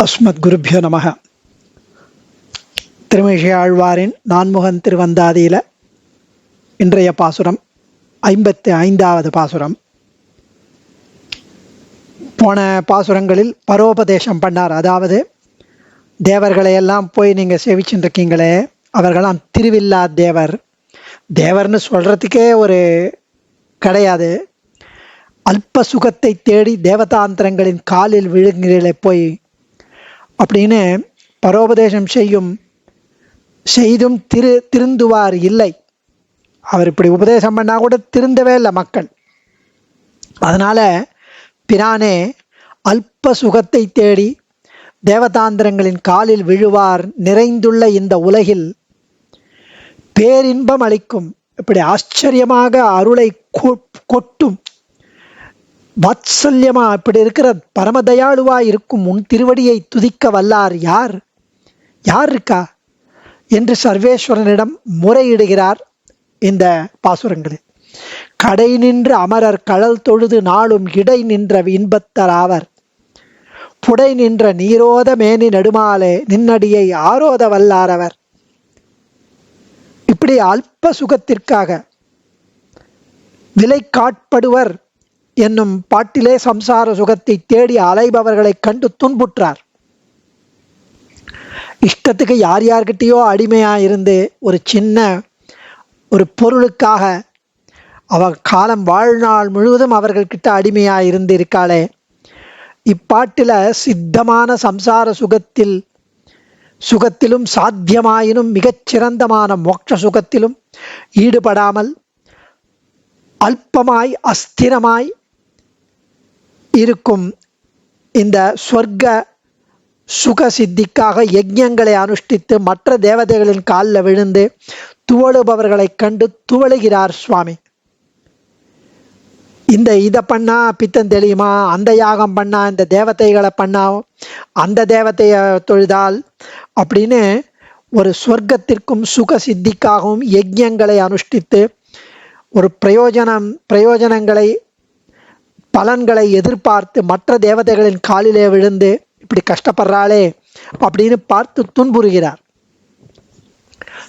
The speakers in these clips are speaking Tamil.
அஸ்மத் குருபியோ நமக. திருமிழை ஆழ்வாரின் நான்முகன் திருவந்தாதியில இன்றைய பாசுரம் 55வது பாசுரம். போன பாசுரங்களில் பரோபதேசம் பண்ணார். அதாவது தேவர்களை எல்லாம் போய் நீங்கள் சேவிச்சுட்டு இருக்கீங்களே, அவர்களாம் திருவில்லா தேவர். தேவர்னு சொல்கிறதுக்கே ஒரு கிடையாது. அல்ப சுகத்தை தேடி தேவதாந்திரங்களின் காலில் விழுங்குகளை போய் அப்படின்னு பரோபதேசம் செய்தும் திருந்துவார் இல்லை. அவர் இப்படி உபதேசம் பண்ணா கூட திருந்தவே இல்லை மக்கள். அதனால பிரானே அல்ப சுகத்தை தேடி தேவதாந்திரங்களின் காலில் விழுவார் நிறைந்துள்ள இந்த உலகில் பேரின்பம் அளிக்கும், இப்படி ஆச்சரியமாக அருளை கொட்டும் வாத்சல்யமா இப்படி இருக்கிற பரமதயாளுவா இருக்கும் உன் திருவடியை துதிக்க வல்லார் யார் இருக்கா என்று சர்வேஸ்வரனிடம் முறையிடுகிறார். இந்த பாசுரங்களில் கடை நின்று அமரர் கழல் தொழுது நாளும் இடை நின்ற இன்பத்தராவர் புடை நின்ற நீரோத மேனி நடுமாலே நின்னடியை ஆரோத வல்லாரவர். இப்படி அல்ப சுகத்திற்காக விலை காட்படுவர் என்னும் பாட்டிலே சம்சார சுகத்தை தேடி அலைபவர்களை கண்டு துன்புற்றார். இஷ்டத்துக்கு யார்கிட்டயோ அடிமையா இருந்து ஒரு சின்ன ஒரு பொருளுக்காக காலம் வாழ்நாள் முழுவதும் அவர்கள்கிட்ட அடிமையா இருந்து இருக்காளே, இப்பாட்டில சித்தமான சம்சார சுகத்திலும் சாத்தியமாயினும் மிகச்சிறந்தமான மோட்ச சுகத்திலும் ஈடுபடாமல் அல்பமாய் அஸ்திரமாய் இருக்கும் இந்த சொர்க்க சுக சித்திக்காக யஜ்ஞங்களை அனுஷ்டித்து மற்ற தேவதைகளின் காலில் விழுந்து துவழுபவர்களை கண்டு துவழுகிறார் சுவாமி. இதை பண்ணா பித்தம் தெளியுமா, அந்த யாகம் பண்ணா இந்த தேவதைகளை பண்ணா அந்த தேவதையை தொழுதால் அப்படின்னு ஒரு சொர்க்கத்திற்கும் சுக சித்திக்காகவும் யஜ்ஞங்களை அனுஷ்டித்து ஒரு பிரயோஜனங்களை பலன்களை எதிர்பார்த்து மற்ற தேவதைகளின் காலிலே விழுந்து இப்படி கஷ்டப்படுறாளே அப்படின்னு பார்த்து துன்புறுகிறார்.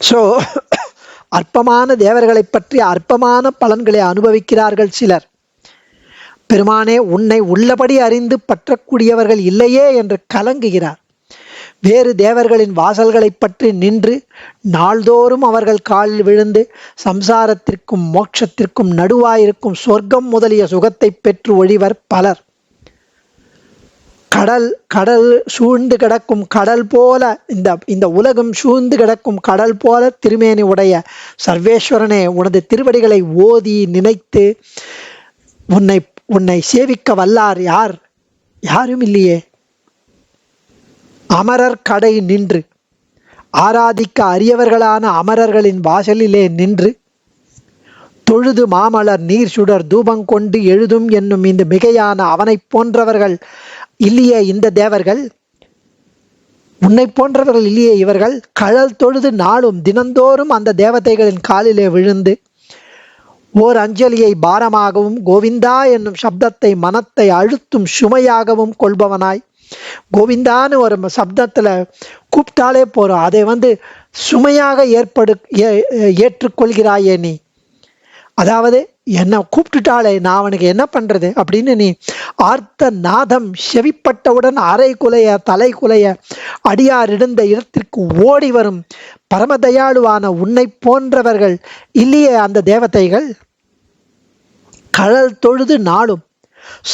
ஸோ அற்பமான தேவர்களை பற்றி அற்பமான பலன்களை அனுபவிக்கிறார்கள் சிலர். பெருமானே உன்னை உள்ளபடி அறிந்து பற்றக்கூடியவர்கள் இல்லையே என்று கலங்குகிறார். வேறு தேவர்களின் வாசல்களை பற்றி நின்று நாள்தோறும் அவர்கள் காலில் விழுந்து சம்சாரத்திற்கும் மோட்சத்திற்கும் நடுவாயிருக்கும் சொர்க்கம் முதலிய சுகத்தை பெற்று ஒழிவர் பலர். கடல் சூழ்ந்து கிடக்கும் கடல் போல இந்த உலகம் சூழ்ந்து கிடக்கும் கடல் போல திருமேனி உடைய சர்வேஸ்வரனே, உனது திருவடிகளை ஓதி நினைத்து உன்னை சேவிக்க வல்லார் யாரும் இல்லையே. அமரர் கடை நின்று ஆராதிக்க அரியவர்களான அமரர்களின் வாசலிலே நின்று தொழுது மாமலர் நீர் சுடர் தூபங்கொண்டு எழுதும் என்னும் இந்த மிகையான அவனை போன்றவர்கள் இல்லையே இந்த தேவர்கள், உன்னை போன்றவர்கள் இல்லையே இவர்கள். கழல் தொழுது நாளும் தினந்தோறும் அந்த தேவதைகளின் காலிலே விழுந்து ஓர் அஞ்சலியை பாரமாகவும் கோவிந்தா என்னும் சப்தத்தை மனத்தை அழுத்தும் சுமையாகவும் கொள்பவனாய், கோவிந்தான்னு ஒரு சப்தத்துல கூப்பிட்டாலே போறோம், அதை சுமையாக ஏற்றுக்கொள்கிறாயே நீ. அதாவது என்ன கூப்பிட்டுட்டாலே நான் அவனுக்கு என்ன பண்றது அப்படின்னு நீ ஆர்த்த நாதம் செவிப்பட்டவுடன் அரை குலைய தலை குலைய அடியார் இருந்த இடத்திற்கு ஓடி வரும் பரமதயாளுவான உன்னை போன்றவர்கள் இல்லையே அந்த தேவதைகள். கழல் தொழுது நாளும்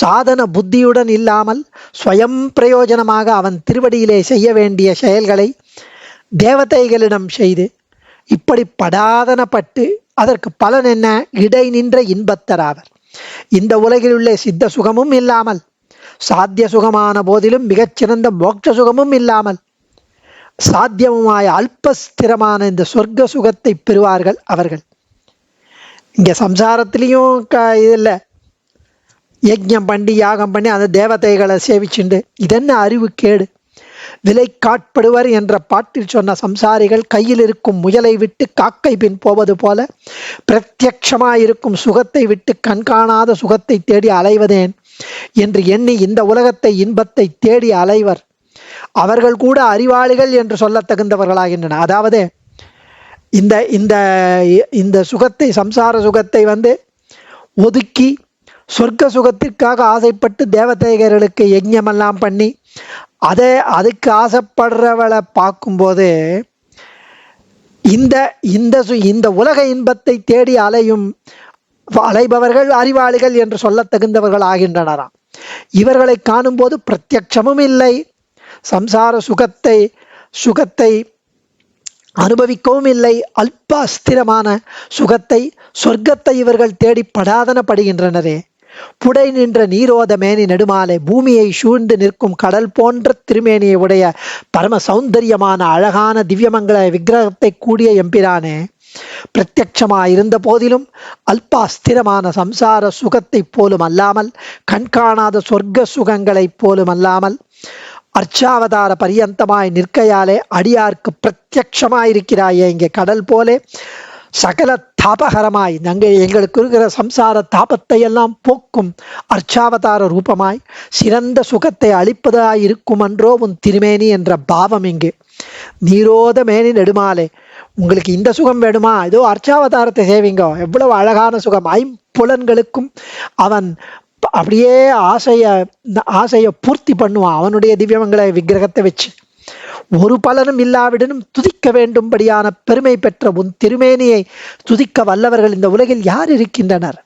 சாதன புத்தியுடன் இல்லாமல் ஸ்வயம் பிரயோஜனமாக அவன் திருவடியிலே செய்ய வேண்டிய செயல்களை தேவதைகளிடம் செய்து இப்படி படாதனப்பட்டு அதற்கு பலன் என்ன? இடை நின்ற இன்பத்தராவர். இந்த உலகில் உள்ள சித்த சுகமும் இல்லாமல் சாத்திய சுகமான போதிலும் மிகச்சிறந்த மோட்ச சுகமும் இல்லாமல் சாத்தியமுமாய் அல்பஸ்திரமான இந்த சொர்க்க சுகத்தை பெறுவார்கள் அவர்கள். இங்க சம்சாரத்திலையும் இதில் யஜ்ஞம் பண்ணி யாகம் பண்ணி அந்த தேவதைகளை சேவிச்சுண்டு இதென்ன அறிவு கேடு. விலை காட்படுவர் என்ற பாட்டில் சொன்ன சம்சாரிகள் கையில் இருக்கும் முயலை விட்டு காக்கை பின் போவது போல பிரத்யட்சமாயிருக்கும் சுகத்தை விட்டு கண்காணாத சுகத்தை தேடி அலைவதேன் என்று எண்ணி இந்த உலகத்தை இன்பத்தை தேடி அலைவர். அவர்கள் கூட அறிவாளிகள் என்று சொல்ல தகுந்தவர்களாகின்றனர். அதாவது இந்த இந்த இந்த சுகத்தை, சம்சார சுகத்தை ஒதுக்கி சொர்க்க சுகத்திற்காக ஆசைப்பட்டு தேவதைகளுக்கு யஜ்ஞமெல்லாம் பண்ணி அதுக்கு ஆசைப்படுறவளை பார்க்கும்போது இந்த இந்த உலக இன்பத்தை தேடி அலைபவர்கள் அறிவாளிகள் என்று சொல்ல தகுந்தவர்கள் ஆகின்றனராம். இவர்களை காணும்போது பிரத்யட்சமும் இல்லை, சம்சார சுகத்தை அனுபவிக்கவும் இல்லை, அல்ப அஸ்திரமான சுகத்தை, சொர்க்கத்தை இவர்கள் தேடி படாதனப்படுகின்றனரே. புடை நின்ற நீரோத மேனி நெடுமாலை, பூமியை சூழ்ந்து நிற்கும் கடல் போன்ற திருமேனியை உடைய பரம சௌந்தரியமான அழகான திவ்யமங்கள விக்கிரகத்தை கூடிய எம்பிரானே, பிரத்யட்சமாயிருந்த போதிலும் அல்ப அஸ்திரமான சம்சார சுகத்தை போலும் அல்லாமல், கண்காணாத சொர்க்க சுகங்களைப் போலும் அல்லாமல், அர்ச்சாவதார பரியந்தமாய் நிற்கையாலே அடியார்க்கு பிரத்யட்சமாயிருக்கிறாயே. இங்கே கடல் போலே சகல தாபகரமாய் எங்களுக்கு இருக்கிற சம்சார தாபத்தை எல்லாம் போக்கும் அர்ச்சாவதார ரூபமாய் சிறந்த சுகத்தை அளிப்பதாய் இருக்கும் அன்றோ உன் திருமேனி என்ற பாவம் இங்கு. நீரோத மேனி நெடுமாலே, உங்களுக்கு இந்த சுகம் வேணுமா, ஏதோ அர்ச்சாவதாரத்தை சேவிங்கோ, எவ்வளவு அழகான சுகம். ஐம்புலன்களுக்கும் அவன் அப்படியே ஆசையை பூர்த்தி பண்ணுவான் அவனுடைய திவ்யமங்கள விக்கிரகத்தை வச்சு. ஒரு பலனும் இல்லாவிடனும் துதிக்க வேண்டும்படியான பெருமை பெற்ற உன் திருமேனியை துதிக்க வல்லவர்கள் இந்த உலகில் யார் இருக்கின்றனர்?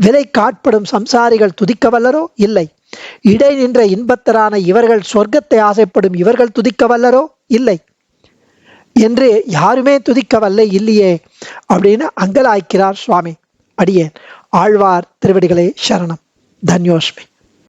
விலை காட்படும் சம்சாரிகள் துதிக்க வல்லரோ? இல்லை. இடை நின்ற இன்பத்தரான இவர்கள், சொர்க்கத்தை ஆசைப்படும் இவர்கள் துதிக்க வல்லரோ? இல்லை என்று யாருமே துதிக்க வல்ல இல்லையே அப்படின்னு அங்கலாய்க்கிறார் சுவாமி. அடியேன் ஆழ்வார் திருவடிகளே சரணம். தன்யோஸ்மி.